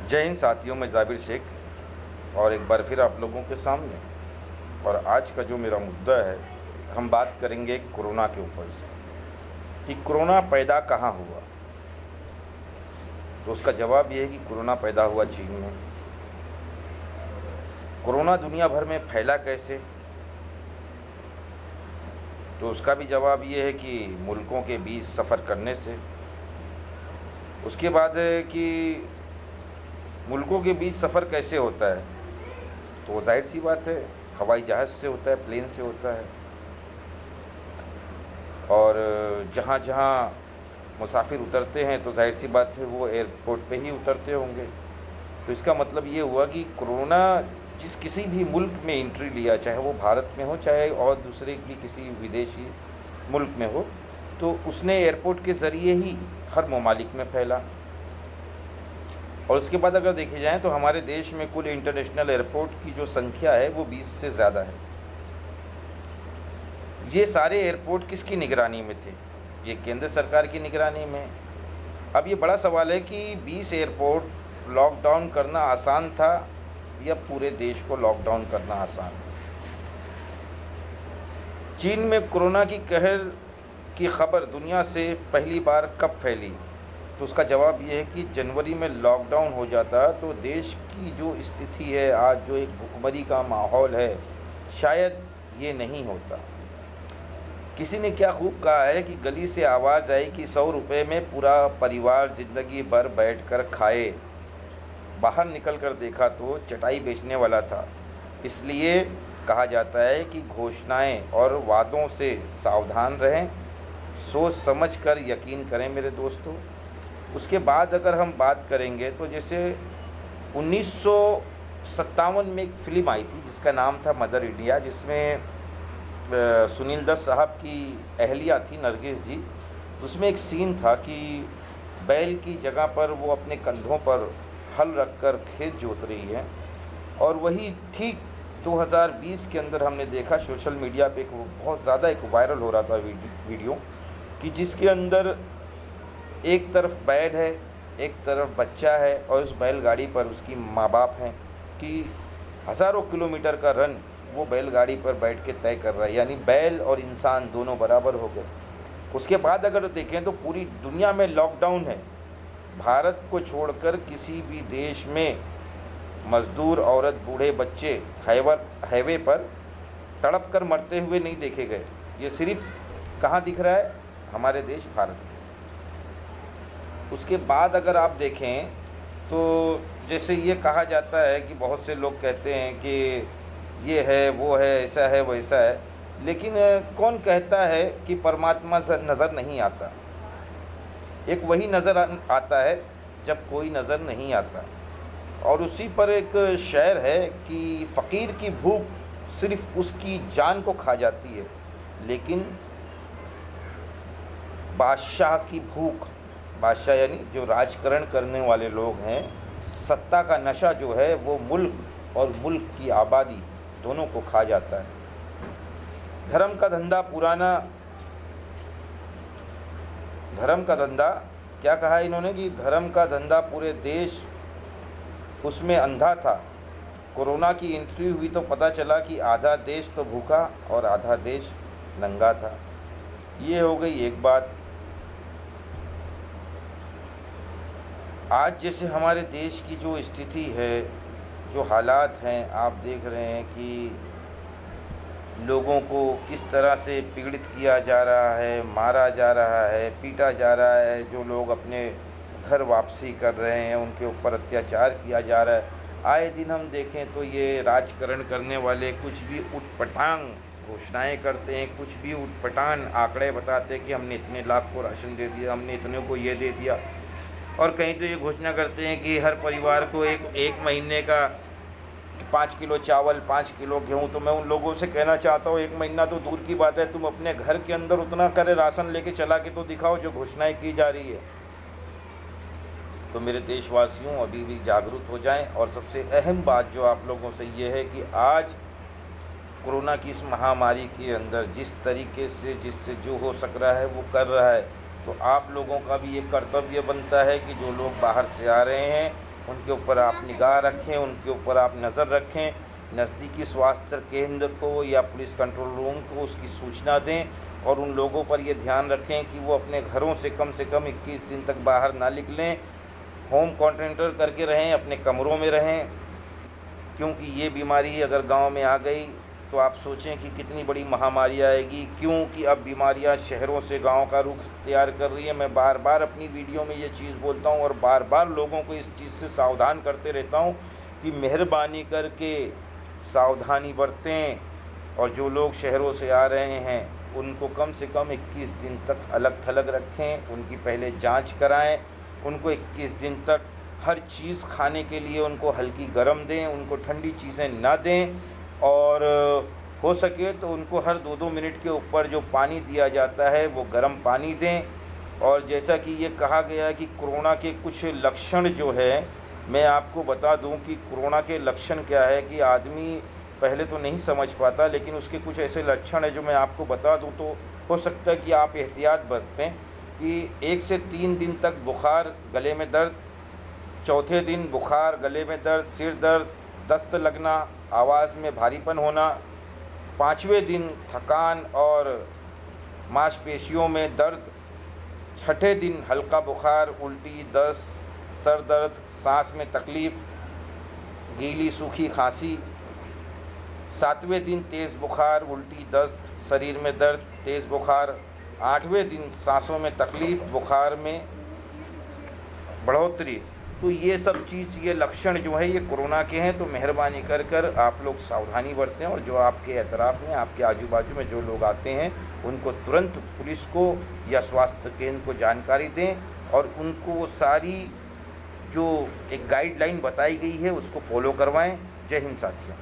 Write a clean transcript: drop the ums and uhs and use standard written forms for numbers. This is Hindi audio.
जय हिंद साथियों, मैं जाबिर शेख और एक बार फिर आप लोगों के सामने। और आज का जो मेरा मुद्दा है, हम बात करेंगे कोरोना के ऊपर से कि कोरोना पैदा कहाँ हुआ। तो उसका जवाब ये है कि कोरोना पैदा हुआ चीन में। कोरोना दुनिया भर में फैला कैसे, तो उसका भी जवाब ये है कि मुल्कों के बीच सफ़र करने से। उसके बाद है कि मुल्कों के बीच सफ़र कैसे होता है, तो जाहिर सी बात है हवाई जहाज़ से होता है, प्लेन से होता है। और जहाँ जहाँ मुसाफिर उतरते हैं तो जाहिर सी बात है वो एयरपोर्ट पे ही उतरते होंगे। तो इसका मतलब ये हुआ कि कोरोना जिस किसी भी मुल्क में एंट्री लिया, चाहे वो भारत में हो चाहे और दूसरे भी किसी विदेशी मुल्क में हो, तो उसने एयरपोर्ट के ज़रिए ही हर ममालिक में फैला। और उसके बाद अगर देखे जाएँ तो हमारे देश में कुल इंटरनेशनल एयरपोर्ट की जो संख्या है वो 20 से ज़्यादा है। ये सारे एयरपोर्ट किसकी निगरानी में थे? ये केंद्र सरकार की निगरानी में। अब ये बड़ा सवाल है कि 20 एयरपोर्ट लॉकडाउन करना आसान था या पूरे देश को लॉकडाउन करना आसान? चीन में कोरोना की कहर की खबर दुनिया से पहली बार कब फैली? तो उसका जवाब ये है कि जनवरी में लॉकडाउन हो जाता तो देश की जो स्थिति है आज, जो एक भुखमरी का माहौल है, शायद ये नहीं होता। किसी ने क्या खूब कहा है कि गली से आवाज़ आई कि 100 रुपये में पूरा परिवार ज़िंदगी भर बैठकर खाए। बाहर निकल कर देखा तो चटाई बेचने वाला था। इसलिए कहा जाता है कि घोषणाएं और वादों से सावधान रहें, सोच समझ कर यकीन करें मेरे दोस्तों। उसके बाद अगर हम बात करेंगे तो जैसे 1957 में एक फ़िल्म आई थी जिसका नाम था मदर इंडिया, जिसमें सुनील दत्त साहब की अहलिया थी नरगिस जी। उसमें एक सीन था कि बैल की जगह पर वो अपने कंधों पर हल रखकर खेत जोत रही है। और वही ठीक 2020 के अंदर हमने देखा सोशल मीडिया पे एक बहुत ज़्यादा एक वायरल हो रहा था वीडियो कि जिसके अंदर एक तरफ बैल है, एक तरफ बच्चा है और उस बैलगाड़ी पर उसकी माँ बाप हैं कि हज़ारों किलोमीटर का रन वो बैलगाड़ी पर बैठ के तय कर रहा है, यानी बैल और इंसान दोनों बराबर हो गए। उसके बाद अगर देखें तो पूरी दुनिया में लॉकडाउन है। भारत को छोड़कर किसी भी देश में मज़दूर, औरत, बूढ़े, बच्चे हाईवे पर तड़प कर मरते हुए नहीं देखे गए। ये सिर्फ कहाँ दिख रहा है? हमारे देश भारत में। उसके बाद अगर आप देखें तो जैसे ये कहा जाता है कि बहुत से लोग कहते हैं कि ये है, वो है, ऐसा है, वैसा है, लेकिन कौन कहता है कि परमात्मा नज़र नहीं आता? एक वही नज़र आता है जब कोई नज़र नहीं आता। और उसी पर एक शेर है कि फ़कीर की भूख सिर्फ़ उसकी जान को खा जाती है, लेकिन बादशाह की भूख, बादशाह यानी जो राजकरण करने वाले लोग हैं, सत्ता का नशा जो है वो मुल्क और मुल्क की आबादी दोनों को खा जाता है। धर्म का धंधा क्या कहा इन्होंने कि धर्म का धंधा पूरे देश उसमें अंधा था। कोरोना की एंट्री हुई तो पता चला कि आधा देश तो भूखा और आधा देश नंगा था। ये हो गई एक बात। आज जैसे हमारे देश की जो स्थिति है, जो हालात हैं, आप देख रहे हैं कि लोगों को किस तरह से पीड़ित किया जा रहा है, मारा जा रहा है, पीटा जा रहा है। जो लोग अपने घर वापसी कर रहे हैं उनके ऊपर अत्याचार किया जा रहा है। आए दिन हम देखें तो ये राजकरण करने वाले कुछ भी उटपटांग घोषणाएं करते हैं, कुछ भी उटपटांग आंकड़े बताते हैं कि हमने इतने लाख को राशन दे दिया, हमने इतने को ये दे दिया। और कहीं तो ये घोषणा करते हैं कि हर परिवार को एक महीने का 5 किलो चावल, 5 किलो गेहूँ। तो मैं उन लोगों से कहना चाहता हूँ, 1 महीना तो दूर की बात है, तुम अपने घर के अंदर उतना करे राशन लेके चला के तो दिखाओ जो घोषणाएं की जा रही है। तो मेरे देशवासियों, अभी भी जागरूक हो जाएं। और सबसे अहम बात जो आप लोगों से ये है कि आज कोरोना की इस महामारी के अंदर जिस तरीके से जिससे जो हो सक रहा है वो कर रहा है, तो आप लोगों का भी ये कर्तव्य बनता है कि जो लोग बाहर से आ रहे हैं उनके ऊपर आप निगाह रखें, उनके ऊपर आप नज़र रखें। नज़दीकी स्वास्थ्य केंद्र को या पुलिस कंट्रोल रूम को उसकी सूचना दें और उन लोगों पर ये ध्यान रखें कि वो अपने घरों से कम 21 दिन तक बाहर ना निकलें, होम क्वारंटाइन करके रहें, अपने कमरों में रहें। क्योंकि ये बीमारी अगर गांव में आ गई तो आप सोचें कि कितनी बड़ी महामारी आएगी। क्योंकि अब बीमारियां शहरों से गांव का रुख इख्तियार कर रही है। मैं बार बार अपनी वीडियो में ये चीज़ बोलता हूँ और बार बार लोगों को इस चीज़ से सावधान करते रहता हूँ कि मेहरबानी करके सावधानी बरतें और जो लोग शहरों से आ रहे हैं उनको कम से कम 21 दिन तक अलग थलग रखें, उनकी पहले जांच कराएं, उनको 21 दिन तक हर चीज़ खाने के लिए उनको हल्की गर्म दें, उनको ठंडी चीज़ें ना दें और हो सके तो उनको हर 2-2 मिनट के ऊपर जो पानी दिया जाता है वो गर्म पानी दें। और जैसा कि ये कहा गया है कि कोरोना के कुछ लक्षण जो है, मैं आपको बता दूं कि कोरोना के लक्षण क्या है कि आदमी पहले तो नहीं समझ पाता, लेकिन उसके कुछ ऐसे लक्षण हैं जो मैं आपको बता दूं तो हो सकता है कि आप एहतियात बरतें। कि 1 से 3 दिन तक बुखार, गले में दर्द, चौथे दिन बुखार, गले में दर्द, सिर दर्द, दस्त लगना, आवाज़ में भारीपन होना, 5वें दिन थकान और मांसपेशियों में दर्द, 6ठे दिन हल्का बुखार, उल्टी, दस्त, सर दर्द, सांस में तकलीफ़, गीली सूखी खांसी, 7वें दिन तेज़ बुखार, उल्टी, दस्त, शरीर में दर्द, तेज़ बुखार, 8वें दिन सांसों में तकलीफ़, बुखार में बढ़ोतरी। तो ये सब चीज़, ये लक्षण जो है ये कोरोना के हैं। तो मेहरबानी कर कर आप लोग सावधानी बरतें और जो आपके एतराफ़ में, आपके आजू बाजू में जो लोग आते हैं उनको तुरंत पुलिस को या स्वास्थ्य केंद्र को जानकारी दें और उनको वो सारी जो एक गाइडलाइन बताई गई है उसको फॉलो करवाएं। जय हिंद साथियों।